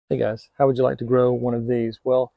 Hey guys, how would you like to grow one of these? Well,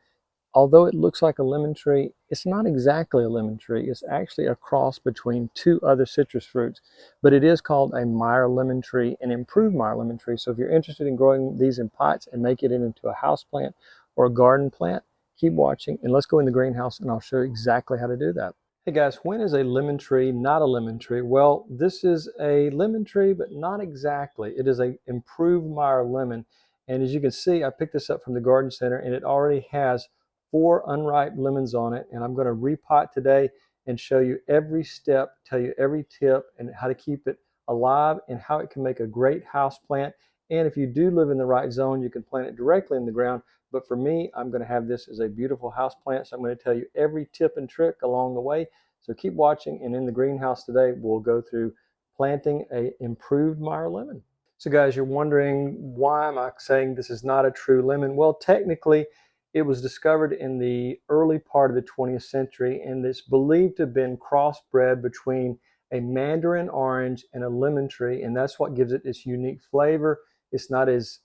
although it looks like a lemon tree, it's not exactly a lemon tree. It's actually a cross between two other citrus fruits, but it is called a Meyer lemon tree, an improved Meyer lemon tree. So if you're interested in growing these in pots and make it into a house plant or a garden plant, keep watching and let's go in the greenhouse and I'll show you exactly how to do that. Hey guys, when is a lemon tree not a lemon tree? Well, this is a lemon tree, but not exactly. It is a improved Meyer lemon. And as you can see, I picked this up from the garden center and it already has 4 unripe lemons on it. And I'm going to repot today and show you every step, tell you every tip and how to keep it alive and how it can make a great house plant. And if you do live in the right zone, you can plant it directly in the ground. But for me, I'm going to have this as a beautiful house plant. So I'm going to tell you every tip and trick along the way. So keep watching. And in the greenhouse today, we'll go through planting a improved Meyer lemon. So guys, you're wondering, why am I saying this is not a true lemon? Well, technically, it was discovered in the early part of the 20th century, and it's believed to have been crossbred between a mandarin orange and a lemon tree, and that's what gives it its unique flavor. It's not as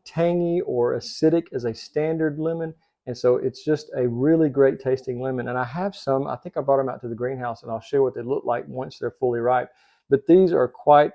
tangy or acidic as a standard lemon, and so it's just a really great tasting lemon. And I have some, I think I brought them out to the greenhouse, and I'll show you what they look like once they're fully ripe. But these are quite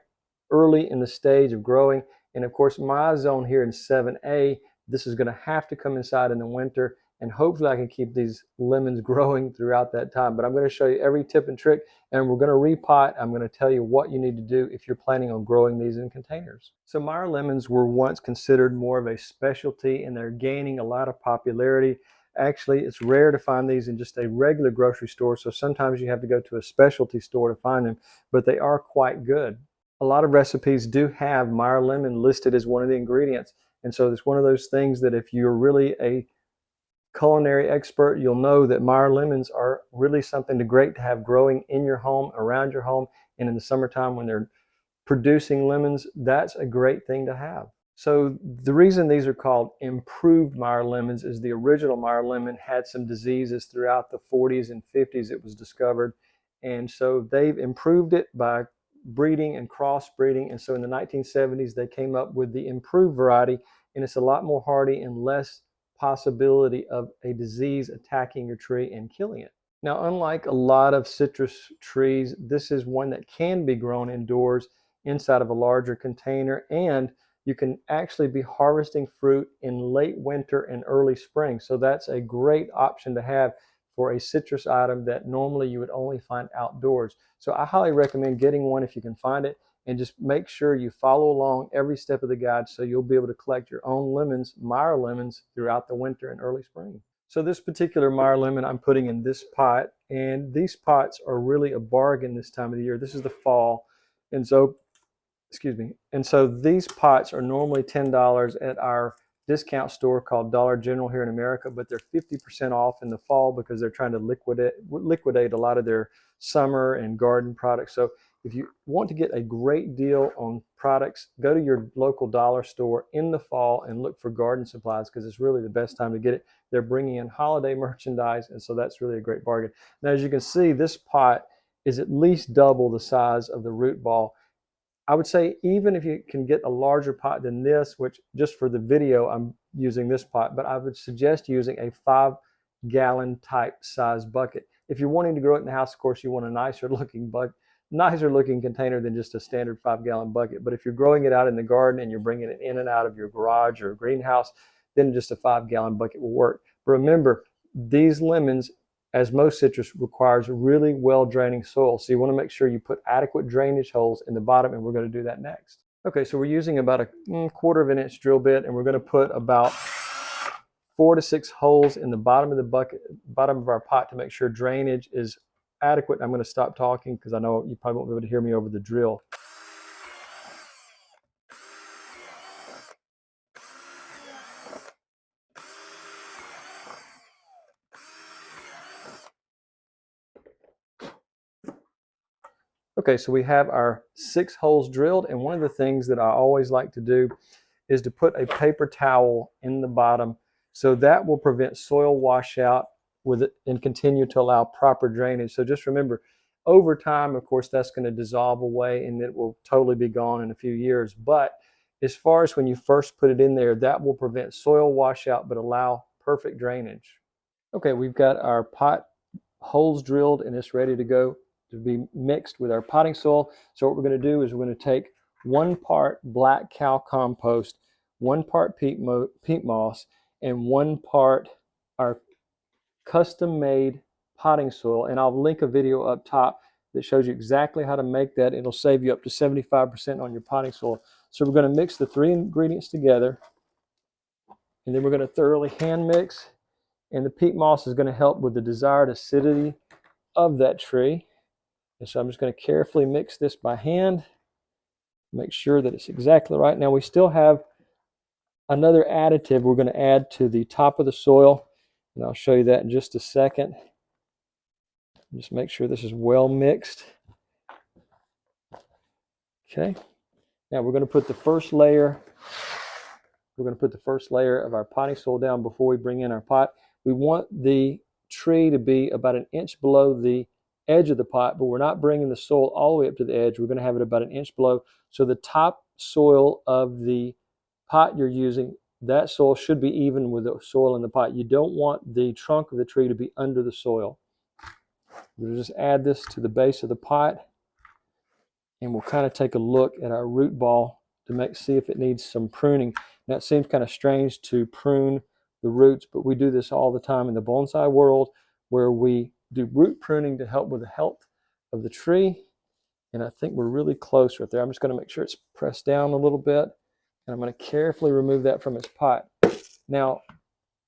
early in the stage of growing. And of course, my zone here in 7A, this is going to have to come inside in the winter. And hopefully I can keep these lemons growing throughout that time. But I'm going to show you every tip and trick, and we're going to repot. I'm going to tell you what you need to do if you're planning on growing these in containers. So Meyer lemons were once considered more of a specialty, and they're gaining a lot of popularity. Actually, it's rare to find these in just a regular grocery store, so sometimes you have to go to a specialty store to find them, but they are quite good. A lot of recipes do have Meyer lemon listed as one of the ingredients. And so it's one of those things that if you're really a culinary expert, you'll know that Meyer lemons are really something great to have growing in your home, around your home, and in the summertime when they're producing lemons, that's a great thing to have. So the reason these are called improved Meyer lemons is the original Meyer lemon had some diseases throughout the 40s and 50s it was discovered. And so they've improved it by breeding and crossbreeding. And so in the 1970s, they came up with the improved variety, and it's a lot more hardy and less possibility of a disease attacking your tree and killing it. Now, unlike a lot of citrus trees, this is one that can be grown indoors inside of a larger container, and you can actually be harvesting fruit in late winter and early spring. So that's a great option to have for a citrus item that normally you would only find outdoors. So I highly recommend getting one if you can find it, and just make sure you follow along every step of the guide so you'll be able to collect your own lemons, Meyer lemons, throughout the winter and early spring. So this particular Meyer lemon I'm putting in this pot, and these pots are really a bargain this time of the year. This is the fall, and so excuse me. And so these pots are normally $10 at our discount store called Dollar General here in America, but they're 50% off in the fall because they're trying to liquidate a lot of their summer and garden products. So if you want to get a great deal on products, go to your local dollar store in the fall and look for garden supplies because it's really the best time to get it. They're bringing in holiday merchandise, and so that's really a great bargain. Now, as you can see, this pot is at least double the size of the root ball. I would say even if you can get a larger pot than this, which just for the video, I'm using this pot, but I would suggest using a 5-gallon type size bucket. If you're wanting to grow it in the house, of course, you want a nicer looking container than just a standard 5-gallon bucket. But if you're growing it out in the garden and you're bringing it in and out of your garage or greenhouse, then just a 5-gallon bucket will work. But remember, these lemons, as most citrus, requires really well draining soil. So you want to make sure you put adequate drainage holes in the bottom, and we're going to do that next. Okay, so we're using about a 1/4 of an inch drill bit, and we're going to put about 4 to 6 holes in the bottom of the bucket, bottom of our pot, to make sure drainage is adequate. I'm going to stop talking because I know you probably won't be able to hear me over the drill. Okay, so we have our 6 holes drilled, and one of the things that I always like to do is to put a paper towel in the bottom, so that will prevent soil washout with it and continue to allow proper drainage. So just remember, over time, of course, that's going to dissolve away and it will totally be gone in a few years. But as far as when you first put it in there, that will prevent soil washout but allow perfect drainage. Okay, we've got our pot holes drilled and it's ready to go to be mixed with our potting soil. So what we're going to do is we're going to take 1 part black cow compost, 1 part peat moss, and 1 part our custom-made potting soil. And I'll link a video up top that shows you exactly how to make that. It'll save you up to 75% on your potting soil. So we're going to mix the 3 ingredients together, and then we're going to thoroughly hand mix. And the peat moss is going to help with the desired acidity of that tree. And so I'm just going to carefully mix this by hand, make sure that it's exactly right. Now we still have another additive we're going to add to the top of the soil, and I'll show you that in just a second. Just make sure this is well mixed. Okay, now we're going to put the first layer. We're going to put the first layer of our potting soil down before we bring in our pot. We want the tree to be about 1 inch below the edge of the pot, but we're not bringing the soil all the way up to the edge. We're going to have it about 1 inch below. So the top soil of the pot you're using, that soil should be even with the soil in the pot. You don't want the trunk of the tree to be under the soil. We'll just add this to the base of the pot, and we'll kind of take a look at our root ball to see if it needs some pruning. Now it seems kind of strange to prune the roots, but we do this all the time in the bonsai world, where we do root pruning to help with the health of the tree. And I think we're really close right there. I'm just going to make sure it's pressed down a little bit, and I'm going to carefully remove that from its pot. Now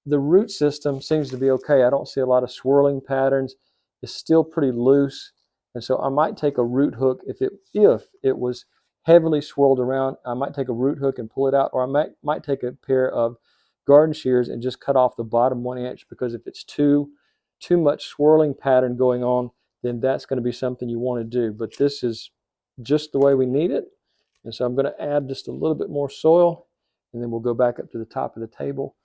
the root system seems to be okay. I don't see a lot of swirling patterns. It's still pretty loose, and so I might take a root hook if it was heavily swirled around. I might take a root hook and pull it out, or I might take a pair of garden shears and just cut off the bottom 1 inch, because if it's too much swirling pattern going on, then that's going to be something you want to do. But this is just the way we need it, and so I'm going to add just a little bit more soil, and then we'll go back up to the top of the table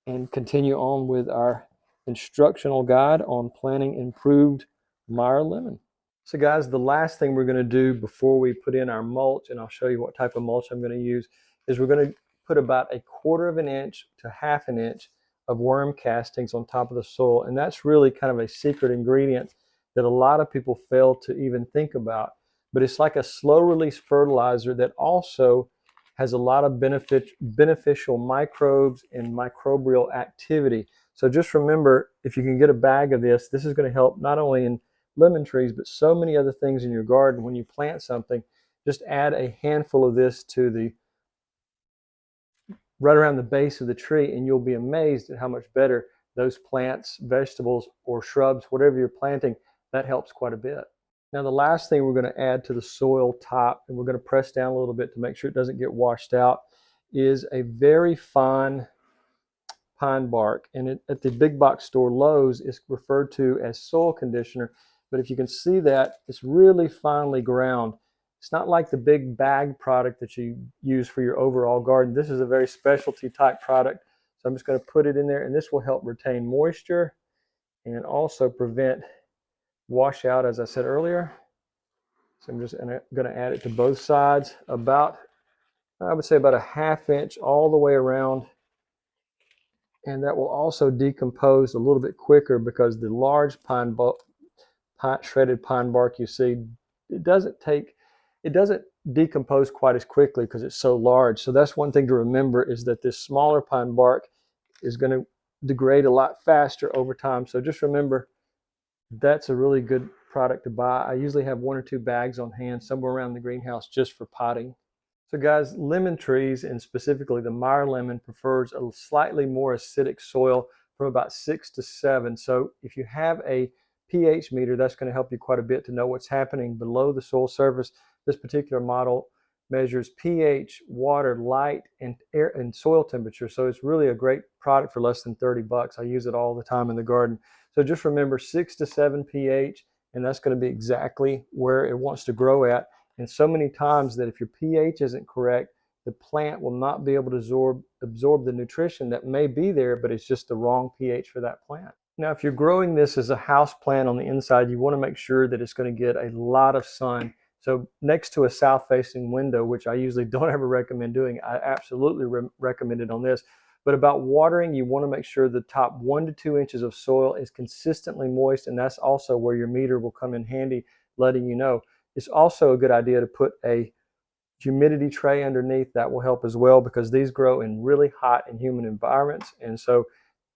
and continue on with our instructional guide on planting improved Meyer lemon. So guys, the last thing we're going to do before we put in our mulch, and I'll show you what type of mulch I'm going to use, is we're going to put about 1/4 of an inch to 1/2 an inch of worm castings on top of the soil. And that's really kind of a secret ingredient that a lot of people fail to even think about. But it's like a slow release fertilizer that also has a lot of beneficial microbes and microbial activity. So just remember, if you can get a bag of this, this is going to help not only in lemon trees, but so many other things in your garden. When you plant something, just add a handful of this to the right around the base of the tree, and you'll be amazed at how much better those plants, vegetables, or shrubs, whatever you're planting, that helps quite a bit. Now the last thing we're going to add to the soil top, and we're going to press down a little bit to make sure it doesn't get washed out, is a very fine pine bark. And at the big box store Lowe's, it's referred to as soil conditioner. But if you can see that, it's really finely ground. It's not like the big bag product that you use for your overall garden. This is a very specialty type product. So I'm just going to put it in there, and this will help retain moisture and also prevent washout, as I said earlier. So I'm just going to add it to both sides, about, I would say about 1/2 inch all the way around. And that will also decompose a little bit quicker, because the large shredded pine bark you see, it doesn't decompose quite as quickly because it's so large. So that's one thing to remember, is that this smaller pine bark is going to degrade a lot faster over time. So just remember, that's a really good product to buy. I usually have 1 or 2 bags on hand somewhere around the greenhouse just for potting. So guys, lemon trees, and specifically the Meyer lemon, prefers a slightly more acidic soil from about 6 to 7. So if you have a pH meter, that's going to help you quite a bit to know what's happening below the soil surface. This particular model measures pH, water, light, and air and soil temperature. So it's really a great product for less than 30 bucks. I use it all the time in the garden. So just remember 6 to 7 pH, and that's going to be exactly where it wants to grow at. And so many times that if your pH isn't correct, the plant will not be able to absorb the nutrition that may be there, but it's just the wrong pH for that plant. Now, if you're growing this as a house plant on the inside, you want to make sure that it's going to get a lot of sun. So next to a south-facing window, which I usually don't ever recommend doing, I absolutely recommend it on this. But about watering, you want to make sure the top 1 to 2 inches of soil is consistently moist, and that's also where your meter will come in handy, letting you know. It's also a good idea to put a humidity tray underneath. That will help as well, because these grow in really hot and humid environments, and so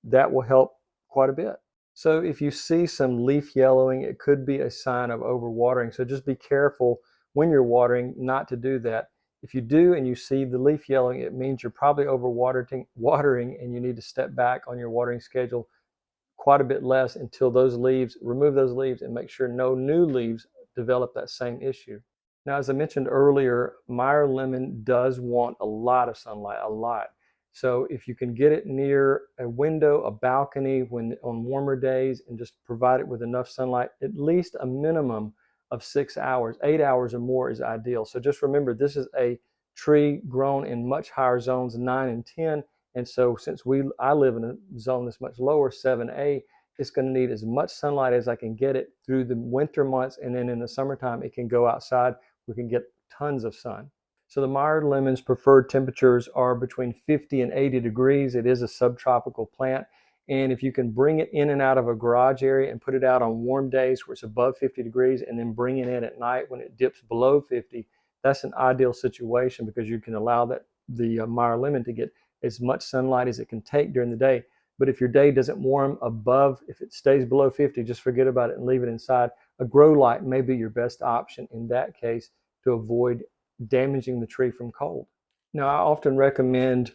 that will help quite a bit. So if you see some leaf yellowing, it could be a sign of overwatering. So just be careful when you're watering not to do that. If you do and you see the leaf yellowing, it means you're probably watering, and you need to step back on your watering schedule quite a bit less until remove those leaves and make sure no new leaves develop that same issue. Now, as I mentioned earlier, Meyer lemon does want a lot of sunlight, a lot. So if you can get it near a window, a balcony, when on warmer days, and just provide it with enough sunlight, at least a minimum of 6 hours, 8 hours or more is ideal. So just remember, this is a tree grown in much higher zones, 9 and 10. And so since I live in a zone that's much lower, 7A, it's going to need as much sunlight as I can get it through the winter months. And then in the summertime, it can go outside. We can get tons of sun. So the Meyer lemon's preferred temperatures are between 50 and 80 degrees. It is a subtropical plant. And if you can bring it in and out of a garage area and put it out on warm days where it's above 50 degrees, and then bring it in at night when it dips below 50, that's an ideal situation, because you can allow the Meyer lemon to get as much sunlight as it can take during the day. But if your day doesn't warm above, if it stays below 50, just forget about it and leave it inside. A grow light may be your best option in that case to avoid damaging the tree from cold. Now, I often recommend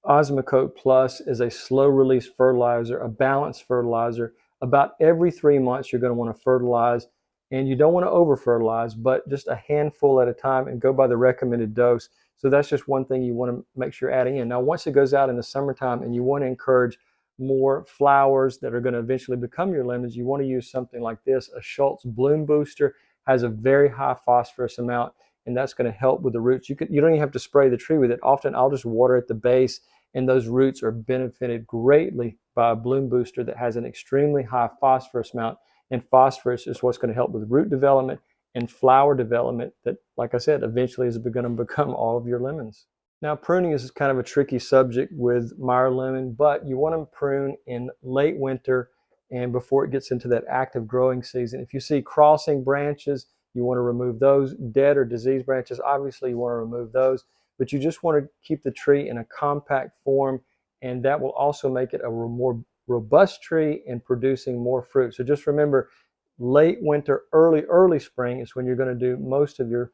Osmocote Plus is a slow release fertilizer, a balanced fertilizer. About every 3 months, you're going to want to fertilize, and you don't want to over fertilize, but just a handful at a time, and go by the recommended dose. So that's just one thing you want to make sure you're adding in. Now, once it goes out in the summertime and you want to encourage more flowers that are going to eventually become your lemons, you want to use something like this. A Schultz Bloom Booster has a very high phosphorus amount, and that's going to help with the roots. You don't even have to spray the tree with it. Often I'll just water at the base, and those roots are benefited greatly by a bloom booster that has an extremely high phosphorus amount. And phosphorus is what's going to help with root development and flower development that, like I said, eventually is going to become all of your lemons. Now, pruning is kind of a tricky subject with Meyer lemon, but you want to prune in late winter and before it gets into that active growing season. If you see crossing branches, you want to remove those. Dead or diseased branches, obviously you want to remove those, but you just want to keep the tree in a compact form, and that will also make it a more robust tree and producing more fruit. So just remember, late winter, early spring is when you're going to do most of your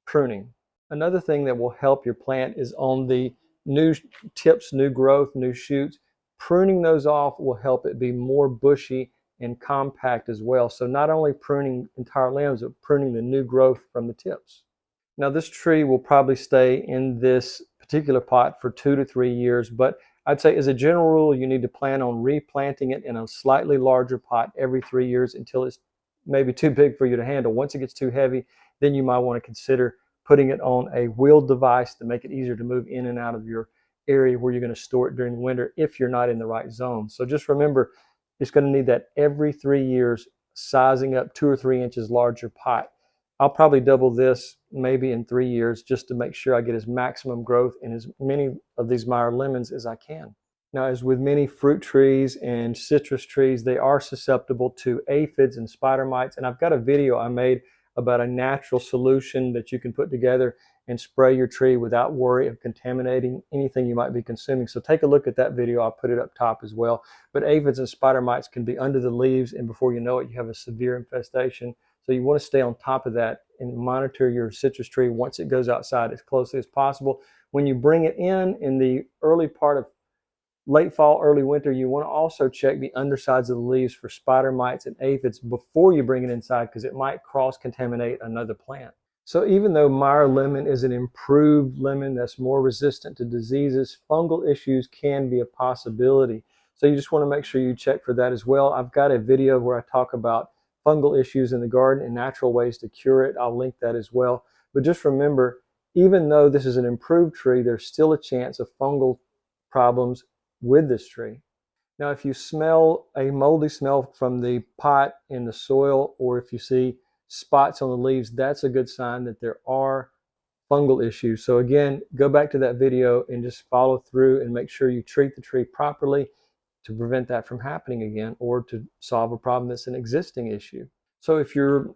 pruning. Another thing that will help your plant is on the new tips, new growth, new shoots. Pruning those off will help it be more bushy and compact as well. So not only pruning entire limbs, but pruning the new growth from the tips. Now, this tree will probably stay in this particular pot for 2 to 3 years, but I'd say as a general rule, you need to plan on replanting it in a slightly larger pot every 3 years until it's maybe too big for you to handle. Once it gets too heavy, then you might want to consider putting it on a wheeled device to make it easier to move in and out of your area where you're going to store it during the winter if you're not in the right zone. So just remember, it's going to need that every 3 years, sizing up 2 or 3 inches larger pot. I'll probably double this maybe in 3 years just to make sure I get as maximum growth in as many of these Meyer lemons as I can. Now, as with many fruit trees and citrus trees, they are susceptible to aphids and spider mites. And I've got a video I made about a natural solution that you can put together and spray your tree without worry of contaminating anything you might be consuming. So take a look at that video. I'll put it up top as well. But aphids and spider mites can be under the leaves, and before you know it, you have a severe infestation. So you want to stay on top of that and monitor your citrus tree once it goes outside as closely as possible. When you bring it in the early part of late fall, early winter, you want to also check the undersides of the leaves for spider mites and aphids before you bring it inside, because it might cross-contaminate another plant. So even though Meyer lemon is an improved lemon that's more resistant to diseases, fungal issues can be a possibility. So you just want to make sure you check for that as well. I've got a video where I talk about fungal issues in the garden and natural ways to cure it. I'll link that as well. But just remember, even though this is an improved tree, there's still a chance of fungal problems with this tree. Now, if you smell a moldy smell from the pot in the soil, or if you see spots on the leaves, that's a good sign that there are fungal issues. So again, go back to that video and just follow through and make sure you treat the tree properly to prevent that from happening again, or to solve a problem that's an existing issue. So if your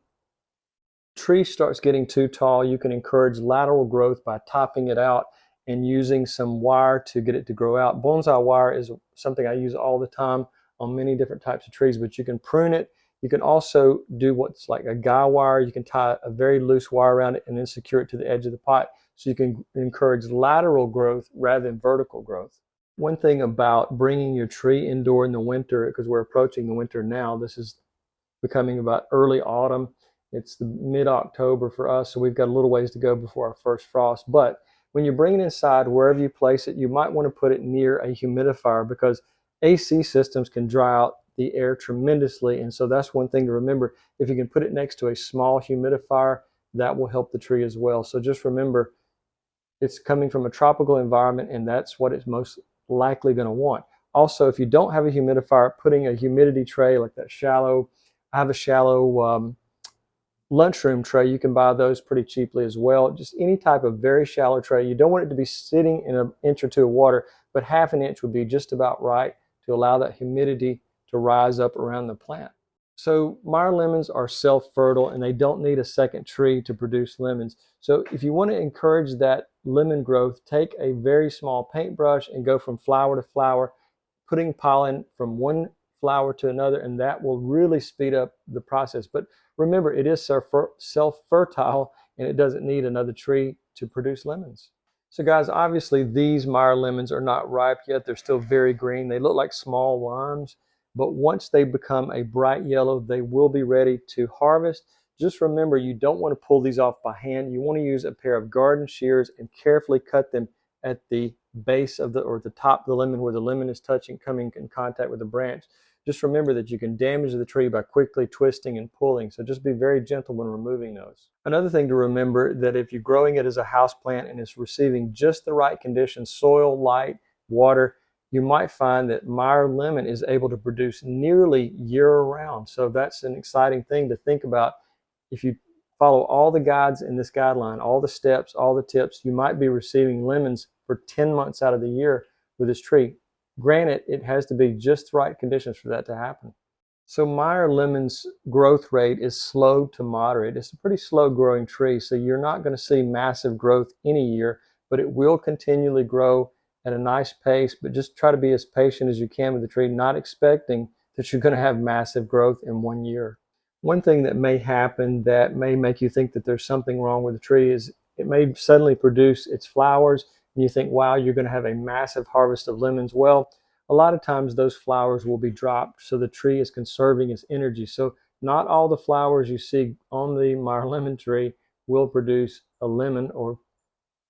tree starts getting too tall, you can encourage lateral growth by topping it out and using some wire to get it to grow out. Bonsai wire is something I use all the time on many different types of trees, but you can prune it. You can also do what's like a guy wire. You can tie a very loose wire around it and then secure it to the edge of the pot, so you can encourage lateral growth rather than vertical growth. One thing about bringing your tree indoor in the winter, because we're approaching the winter now, this is becoming about early autumn. It's the mid-October for us, so we've got a little ways to go before our first frost. But when you bring it inside, wherever you place it, you might want to put it near a humidifier, because AC systems can dry out the air tremendously. And so that's one thing to remember. If you can put it next to a small humidifier, that will help the tree as well. So just remember, it's coming from a tropical environment, and that's what it's most likely going to want. Also, if you don't have a humidifier, putting a humidity tray like that shallow, I have a shallow lunchroom tray. You can buy those pretty cheaply as well. Just any type of very shallow tray. You don't want it to be sitting in an inch or two of water, but half an inch would be just about right to allow that humidity to rise up around the plant. So Meyer lemons are self-fertile, and they don't need a second tree to produce lemons. So if you want to encourage that lemon growth, take a very small paintbrush and go from flower to flower, putting pollen from one flower to another, and that will really speed up the process. But remember, it is self-fertile, and it doesn't need another tree to produce lemons. So guys, obviously these Meyer lemons are not ripe yet. They're still very green. They look like small limes, but once they become a bright yellow, they will be ready to harvest. Just remember, you don't want to pull these off by hand. You want to use a pair of garden shears and carefully cut them at the base of the top of the lemon, where the lemon is coming in contact with the branch. Just remember that you can damage the tree by quickly twisting and pulling, so just be very gentle when removing those. Another thing to remember, that if you're growing it as a house plant and it's receiving just the right conditions, soil, light, water, you might find that Meyer lemon is able to produce nearly year-round. So that's an exciting thing to think about. If you follow all the guides in this guideline, all the steps, all the tips, you might be receiving lemons for 10 months out of the year with this tree. Granted, it has to be just the right conditions for that to happen. So Meyer lemon's growth rate is slow to moderate. It's a pretty slow growing tree, so you're not going to see massive growth any year, but it will continually grow at a nice pace. But just try to be as patient as you can with the tree, not expecting that you're going to have massive growth in 1 year. One thing that may happen that may make you think that there's something wrong with the tree is it may suddenly produce its flowers, and you think, wow, you're going to have a massive harvest of lemons. Well, a lot of times those flowers will be dropped, so the tree is conserving its energy. So not all the flowers you see on the Meyer lemon tree will produce a lemon, or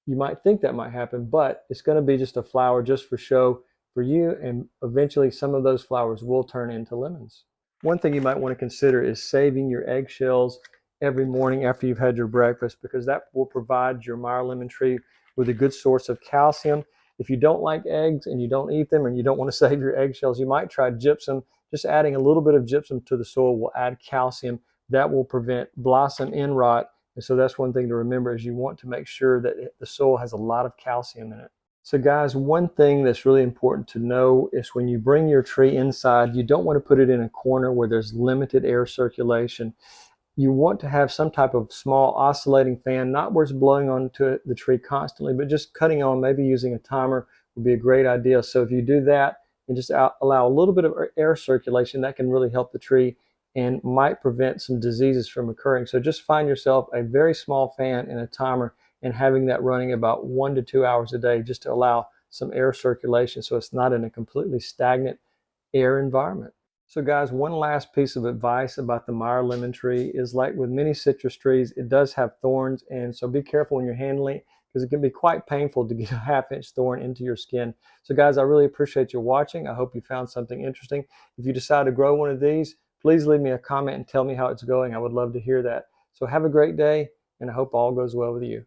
you might think that might happen, but it's going to be just a flower just for show for you, and eventually some of those flowers will turn into lemons. One thing you might want to consider is saving your eggshells every morning after you've had your breakfast, because that will provide your Meyer lemon tree with a good source of calcium. If you don't like eggs and you don't eat them, and you don't want to save your eggshells, you might try gypsum. Just adding a little bit of gypsum to the soil will add calcium. That will prevent blossom end rot. And so that's one thing to remember, is you want to make sure that the soil has a lot of calcium in it. So guys, one thing that's really important to know is when you bring your tree inside, you don't want to put it in a corner where there's limited air circulation. You want to have some type of small oscillating fan, not where it's blowing onto the tree constantly, but just cutting on, maybe using a timer would be a great idea. So if you do that and just allow a little bit of air circulation, that can really help the tree and might prevent some diseases from occurring. So just find yourself a very small fan and a timer, and having that running about 1 to 2 hours a day, just to allow some air circulation so it's not in a completely stagnant air environment. So guys, one last piece of advice about the Meyer lemon tree is, like with many citrus trees, it does have thorns, and so be careful when you're handling it, because it can be quite painful to get a half-inch thorn into your skin. So guys, I really appreciate you watching. I hope you found something interesting. If you decide to grow one of these, please leave me a comment and tell me how it's going. I would love to hear that. So have a great day, and I hope all goes well with you.